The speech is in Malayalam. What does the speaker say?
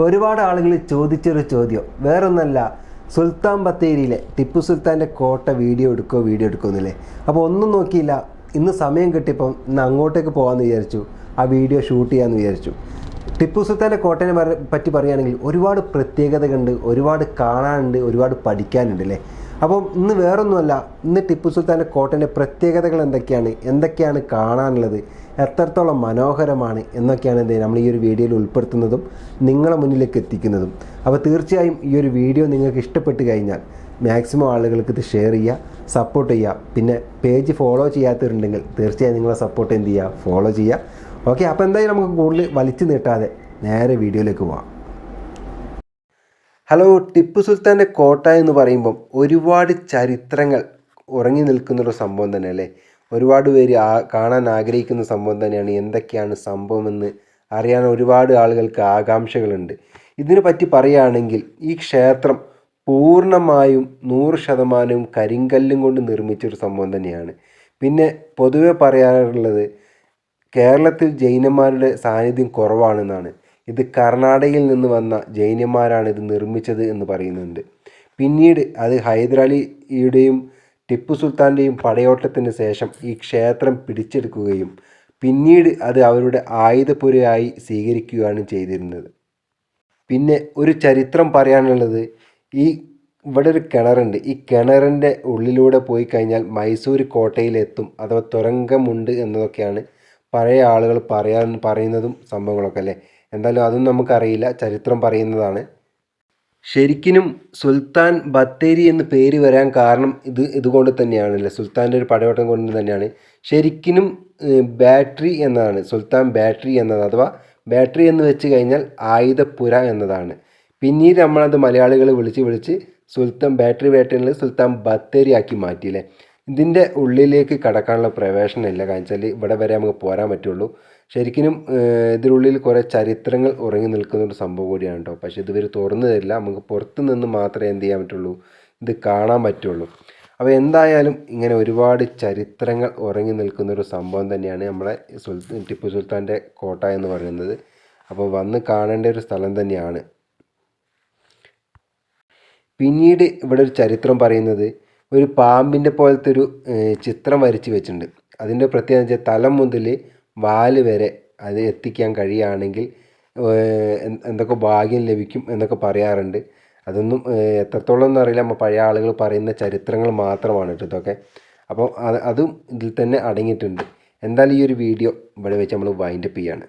ഒരുപാട് ആളുകൾ ചോദിച്ചൊരു ചോദ്യം വേറൊന്നല്ല, സുൽത്താൻ ബത്തേരിയിലെ ടിപ്പു സുൽത്താൻ്റെ കോട്ട വീഡിയോ എടുക്കുമെന്നില്ലേ. അപ്പോൾ ഒന്നും നോക്കിയില്ല, ഇന്ന് സമയം കിട്ടിയപ്പം ഇന്ന് അങ്ങോട്ടേക്ക് പോകാമെന്ന് വിചാരിച്ചു, ആ വീഡിയോ ഷൂട്ട് ചെയ്യാമെന്ന് വിചാരിച്ചു. ടിപ്പു സുൽത്താൻ്റെ കോട്ടയെ പറ്റി പറയുകയാണെങ്കിൽ ഒരുപാട് പ്രത്യേകതകളുണ്ട്, ഒരുപാട് കാണാനുണ്ട്, ഒരുപാട് പഠിക്കാനുണ്ട് അല്ലേ. അപ്പം ഇന്ന് വേറൊന്നുമല്ല, ഇന്ന് ടിപ്പു സുൽത്താൻ്റെ കോട്ടൻ്റെ പ്രത്യേകതകൾ എന്തൊക്കെയാണ് കാണാനുള്ളത്, എത്രത്തോളം മനോഹരമാണ് എന്നൊക്കെയാണ് നമ്മൾ ഈ ഒരു വീഡിയോയിൽ ഉൾപ്പെടുത്തുന്നതും നിങ്ങളെ മുന്നിലേക്ക് എത്തിക്കുന്നതും. അപ്പോൾ തീർച്ചയായും ഈ ഒരു വീഡിയോ നിങ്ങൾക്ക് ഇഷ്ടപ്പെട്ട് കഴിഞ്ഞാൽ മാക്സിമം ആളുകൾക്ക് ഇത് ഷെയർ ചെയ്യുക, സപ്പോർട്ട് ചെയ്യുക. പിന്നെ പേജ് ഫോളോ ചെയ്യാത്തവരുണ്ടെങ്കിൽ തീർച്ചയായും നിങ്ങളെ സപ്പോർട്ട് എന്ത് ചെയ്യുക, ഫോളോ ചെയ്യുക. ഓക്കെ, അപ്പോൾ എന്തായാലും നമുക്ക് കൂടുതൽ വലിച്ചു നീട്ടാതെ നേരെ വീഡിയോയിലേക്ക് പോകാം. ഹലോ, ടിപ്പു സുൽത്താൻ്റെ കോട്ട എന്ന് പറയുമ്പം ഒരുപാട് ചരിത്രങ്ങൾ ഉറങ്ങി നിൽക്കുന്നൊരു സംഭവം തന്നെ അല്ലേ. ഒരുപാട് പേര് കാണാൻ ആഗ്രഹിക്കുന്ന സംഭവം തന്നെയാണ്. എന്തൊക്കെയാണ് സംഭവമെന്ന് അറിയാൻ ഒരുപാട് ആളുകൾക്ക് ആകാംക്ഷകളുണ്ട്. ഇതിനെ പറ്റി പറയുകയാണെങ്കിൽ ഈ ക്ഷേത്രം പൂർണ്ണമായും 100% കരിങ്കല്ലും കൊണ്ട് നിർമ്മിച്ചൊരു സംഭവം തന്നെയാണ്. പിന്നെ പൊതുവെ പറയാറുള്ളത് കേരളത്തിൽ ജൈനന്മാരുടെ സാന്നിധ്യം കുറവാണെന്നാണ്. ഇത് കർണാടകയിൽ നിന്ന് വന്ന ജൈനന്മാരാണ് ഇത് നിർമ്മിച്ചത് എന്ന് പറയുന്നുണ്ട്. പിന്നീട് അത് ഹൈദരാലിയുടെയും ടിപ്പു സുൽത്താൻ്റെയും പടയോട്ടത്തിന് ശേഷം ഈ ക്ഷേത്രം പിടിച്ചെടുക്കുകയും പിന്നീട് അത് അവരുടെ ആയുധപുരയായി സ്വീകരിക്കുകയാണ് ചെയ്തിരുന്നത്. പിന്നെ ഒരു ചരിത്രം പറയാനുള്ളത്, ഇവിടെ ഒരു കിണറുണ്ട്. ഈ കിണറിൻ്റെ ഉള്ളിലൂടെ പോയി കഴിഞ്ഞാൽ മൈസൂർ കോട്ടയിലെത്തും, അഥവാ തുരങ്കമുണ്ട് എന്നതൊക്കെയാണ് പഴയ ആളുകൾ പറയുന്നതും സംഭവങ്ങളൊക്കെ അല്ലേ. എന്തായാലും അതൊന്നും നമുക്കറിയില്ല, ചരിത്രം പറയുന്നതാണ്. ശരിക്കും സുൽത്താൻ ബത്തേരി എന്ന് പേര് വരാൻ കാരണം ഇതുകൊണ്ട് തന്നെയാണല്ലേ, സുൽത്താൻ്റെ ഒരു പടയോട്ടം കൊണ്ട് തന്നെയാണ്. ശരിക്കും ബാറ്ററി എന്നതാണ്, സുൽത്താൻ ബാറ്ററി എന്നത്, അഥവാ ബാറ്ററി എന്ന് വെച്ച് കഴിഞ്ഞാൽ ആയുധപ്പുര എന്നതാണ്. പിന്നീട് നമ്മളത് മലയാളികൾ വിളിച്ച് സുൽത്താൻ ബാറ്ററി സുൽത്താൻ ബത്തേരി ആക്കി മാറ്റിയില്ലേ. ഇതിൻ്റെ ഉള്ളിലേക്ക് കടക്കാനുള്ള പ്രവേശനമില്ല, കാരണം വെച്ചാൽ ഇവിടെ വരെ നമുക്ക് പോരാൻ പറ്റുള്ളൂ. ശരിക്കും ഇതിനുള്ളിൽ കുറേ ചരിത്രങ്ങൾ ഉറങ്ങി നിൽക്കുന്നൊരു സംഭവം കൂടിയാണ് കേട്ടോ. പക്ഷേ ഇതുവർ തുറന്നു തരില്ല, നമുക്ക് പുറത്ത് നിന്ന് മാത്രമേ എന്ത് ചെയ്യാൻ പറ്റുള്ളൂ, ഇത് കാണാൻ പറ്റുള്ളൂ. അപ്പോൾ എന്തായാലും ഇങ്ങനെ ഒരുപാട് ചരിത്രങ്ങൾ ഉറങ്ങി നിൽക്കുന്നൊരു സംഭവം തന്നെയാണ് നമ്മളെ ടിപ്പു സുൽത്താൻ്റെ കോട്ട എന്ന് പറയുന്നത്. അപ്പോൾ വന്ന് കാണേണ്ട ഒരു സ്ഥലം തന്നെയാണ്. പിന്നീട് ഇവിടെ ഒരു ചരിത്രം പറയുന്നത്, ഒരു പാമ്പിൻ്റെ പോലത്തെ ഒരു ചിത്രം വരച്ച് വെച്ചിട്ടുണ്ട്. അതിൻ്റെ പ്രത്യേകത വെച്ചാൽ തല മുതൽ വാല് വരെ അത് എത്തിക്കാൻ കഴിയുകയാണെങ്കിൽ എന്തൊക്കെ ഭാഗ്യം ലഭിക്കും എന്നൊക്കെ പറയാറുണ്ട്. അതൊന്നും എത്രത്തോളം ഒന്നും അറിയില്ല, നമ്മൾ പഴയ ആളുകൾ പറയുന്ന ചരിത്രങ്ങൾ മാത്രമാണ് കേട്ടോ ഇതൊക്കെ. അപ്പോൾ അതും ഇതിൽ തന്നെ അടങ്ങിയിട്ടുണ്ട്. എന്തായാലും ഈ ഒരു വീഡിയോ ഇവിടെ വെച്ച് നമ്മൾ വൈൻഡപ്പ് ചെയ്യാണ്.